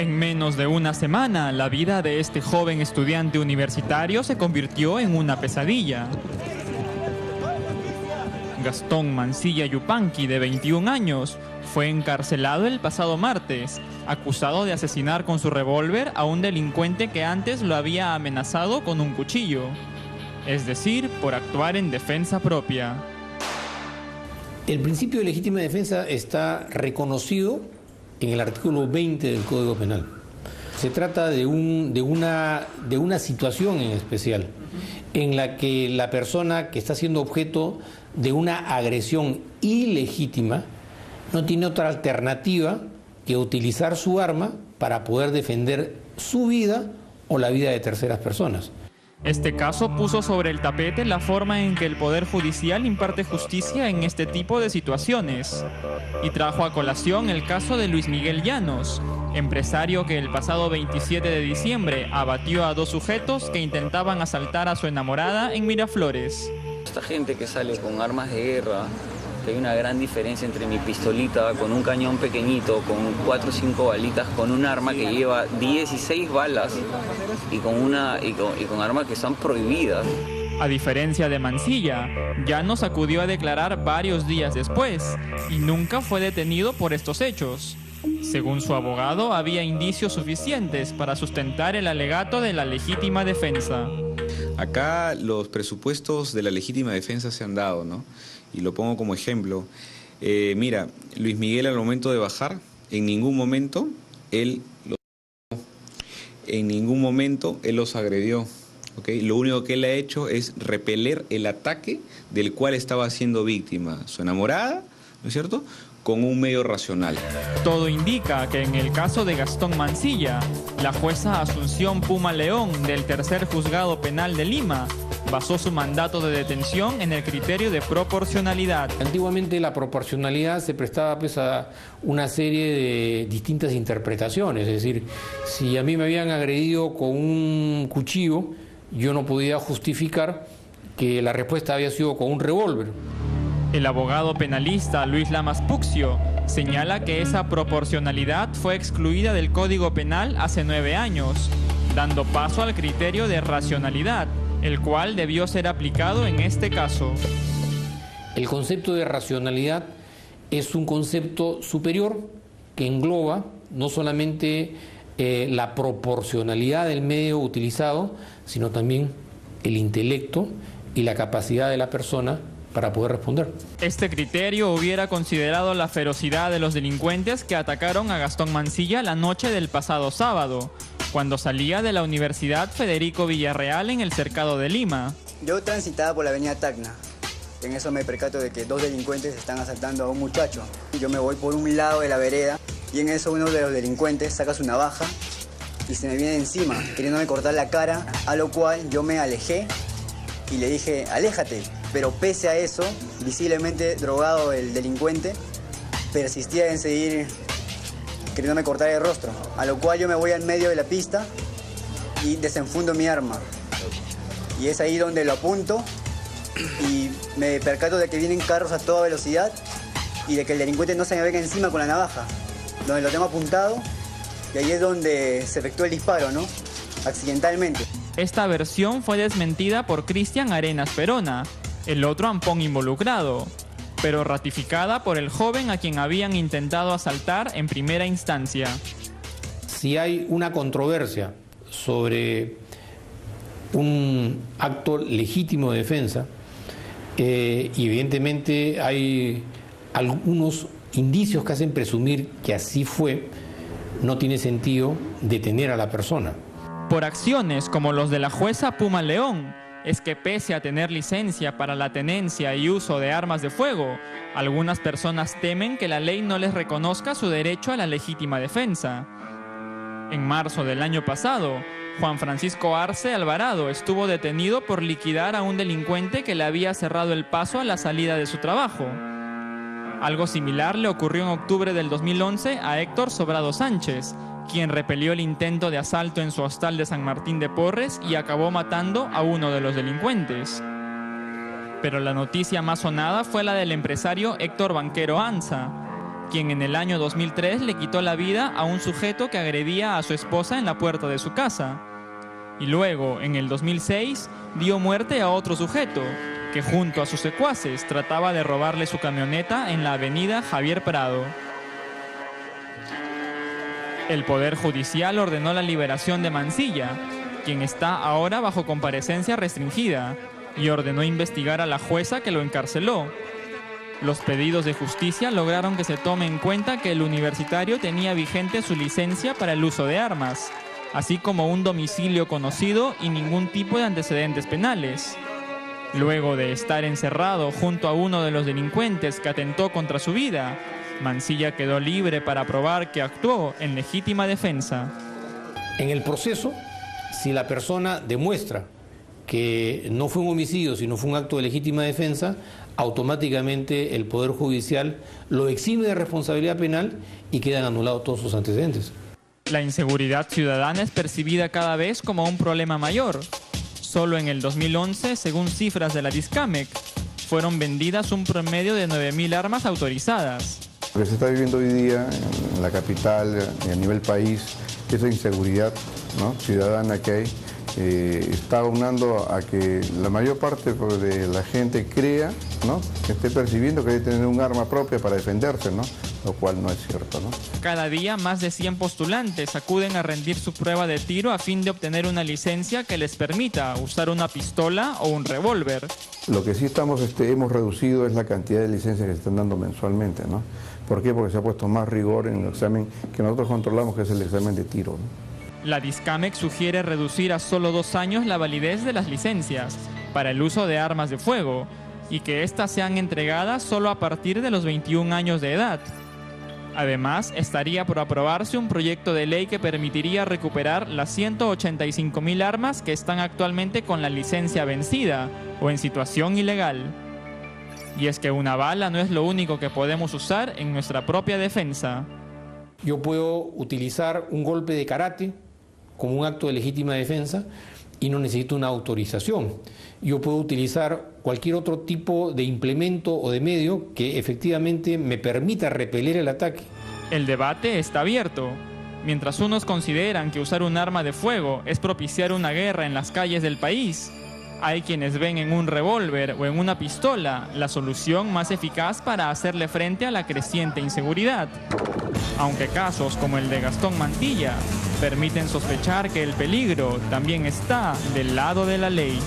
En menos de una semana, la vida de este joven estudiante universitario se convirtió en una pesadilla. Gastón Mancilla Yupanqui, de 21 años, fue encarcelado el pasado martes, acusado de asesinar con su revólver a un delincuente que antes lo había amenazado con un cuchillo. Es decir, por actuar en defensa propia. El principio de legítima defensa está reconocido en el artículo 20 del Código Penal. Se trata de una situación en especial en la que la persona que está siendo objeto de una agresión ilegítima no tiene otra alternativa que utilizar su arma para poder defender su vida o la vida de terceras personas. Este caso puso sobre el tapete la forma en que el Poder Judicial imparte justicia en este tipo de situaciones y trajo a colación el caso de Luis Miguel Llanos, empresario que el pasado 27 de diciembre abatió a 2 sujetos que intentaban asaltar a su enamorada en Miraflores. Esta gente que sale con armas de guerra, que hay una gran diferencia entre mi pistolita con un cañón pequeñito, con 4 o 5 balitas, con un arma que lleva 16 balas y con armas que son prohibidas. A diferencia de Mancilla, Llanos acudió a declarar varios días después y nunca fue detenido por estos hechos. Según su abogado, había indicios suficientes para sustentar el alegato de la legítima defensa. Acá los presupuestos de la legítima defensa se han dado, ¿no? Y lo pongo como ejemplo. Mira, Luis Miguel al momento de bajar, en ningún momento él los agredió. ¿Okay? Lo único que él ha hecho es repeler el ataque del cual estaba siendo víctima su enamorada, ¿no es cierto?, con un medio racional. Todo indica que en el caso de Gastón Mancilla, la jueza Asunción Puma León del Tercer Juzgado Penal de Lima basó su mandato de detención en el criterio de proporcionalidad. Antiguamente la proporcionalidad se prestaba pues a una serie de distintas interpretaciones, es decir, si a mí me habían agredido con un cuchillo, yo no podía justificar que la respuesta había sido con un revólver. El abogado penalista Luis Lamas Puccio señala que esa proporcionalidad fue excluida del Código Penal hace 9 años, dando paso al criterio de racionalidad, el cual debió ser aplicado en este caso. El concepto de racionalidad es un concepto superior que engloba no solamente la proporcionalidad del medio utilizado, sino también el intelecto y la capacidad de la persona para poder responder. Este criterio hubiera considerado la ferocidad de los delincuentes que atacaron a Gastón Mancilla la noche del pasado sábado, cuando salía de la Universidad Federico Villarreal en el cercado de Lima. Yo transitaba por la avenida Tacna. En eso me percato de que 2 delincuentes están asaltando a un muchacho. Yo me voy por un lado de la vereda y en eso uno de los delincuentes saca su navaja y se me viene encima, queriéndome cortar la cara, a lo cual yo me alejé y le dije, aléjate. Pero pese a eso, visiblemente drogado el delincuente, persistía en seguir queriéndome cortar el rostro, a lo cual yo me voy al medio de la pista y desenfundo mi arma. Y es ahí donde lo apunto y me percato de que vienen carros a toda velocidad y de que el delincuente no se me venga encima con la navaja, donde lo tengo apuntado y ahí es donde se efectuó el disparo, ¿no? Accidentalmente. Esta versión fue desmentida por Cristian Arenas Perona, el otro ampón involucrado, pero ratificada por el joven a quien habían intentado asaltar en primera instancia. Si hay una controversia sobre un acto legítimo de defensa, y evidentemente hay algunos indicios que hacen presumir que así fue, no tiene sentido detener a la persona. Por acciones como los de la jueza Puma León, es que pese a tener licencia para la tenencia y uso de armas de fuego, algunas personas temen que la ley no les reconozca su derecho a la legítima defensa. En marzo del año pasado, Juan Francisco Arce Alvarado estuvo detenido por liquidar a un delincuente que le había cerrado el paso a la salida de su trabajo. Algo similar le ocurrió en octubre del 2011 a Héctor Sobrado Sánchez, quien repelió el intento de asalto en su hostal de San Martín de Porres y acabó matando a uno de los delincuentes. Pero la noticia más sonada fue la del empresario Héctor Banquero Anza, quien en el año 2003 le quitó la vida a un sujeto que agredía a su esposa en la puerta de su casa. Y luego, en el 2006, dio muerte a otro sujeto, que junto a sus secuaces trataba de robarle su camioneta en la avenida Javier Prado. El Poder Judicial ordenó la liberación de Mancilla, quien está ahora bajo comparecencia restringida, y ordenó investigar a la jueza que lo encarceló. Los pedidos de justicia lograron que se tome en cuenta que el universitario tenía vigente su licencia para el uso de armas, así como un domicilio conocido y ningún tipo de antecedentes penales. Luego de estar encerrado junto a uno de los delincuentes que atentó contra su vida, Mancilla quedó libre para probar que actuó en legítima defensa. En el proceso, si la persona demuestra que no fue un homicidio, sino fue un acto de legítima defensa, automáticamente el Poder Judicial lo exime de responsabilidad penal y quedan anulados todos sus antecedentes. La inseguridad ciudadana es percibida cada vez como un problema mayor. Solo en el 2011, según cifras de la Discamec, fueron vendidas un promedio de 9.000 armas autorizadas. Lo que se está viviendo hoy día en la capital y a nivel país, esa inseguridad, ¿no?, ciudadana que hay, está aunando a que la mayor parte de la gente crea, ¿no?, que esté percibiendo que debe tener un arma propia para defenderse, ¿no?, lo cual no es cierto, ¿no? Cada día más de 100 postulantes acuden a rendir su prueba de tiro a fin de obtener una licencia que les permita usar una pistola o un revólver. Lo que sí hemos reducido es la cantidad de licencias que se están dando mensualmente, ¿no? ¿Por qué? Porque se ha puesto más rigor en el examen que nosotros controlamos, que es el examen de tiro, ¿no? La Discamec sugiere reducir a solo 2 años la validez de las licencias para el uso de armas de fuego y que éstas sean entregadas solo a partir de los 21 años de edad. Además, estaría por aprobarse un proyecto de ley que permitiría recuperar las 185.000 armas que están actualmente con la licencia vencida o en situación ilegal. Y es que una bala no es lo único que podemos usar en nuestra propia defensa. Yo puedo utilizar un golpe de karate como un acto de legítima defensa y no necesito una autorización. Yo puedo utilizar cualquier otro tipo de implemento o de medio que efectivamente me permita repeler el ataque. El debate está abierto. Mientras unos consideran que usar un arma de fuego es propiciar una guerra en las calles del país, hay quienes ven en un revólver o en una pistola la solución más eficaz para hacerle frente a la creciente inseguridad. Aunque casos como el de Gastón Mantilla permiten sospechar que el peligro también está del lado de la ley.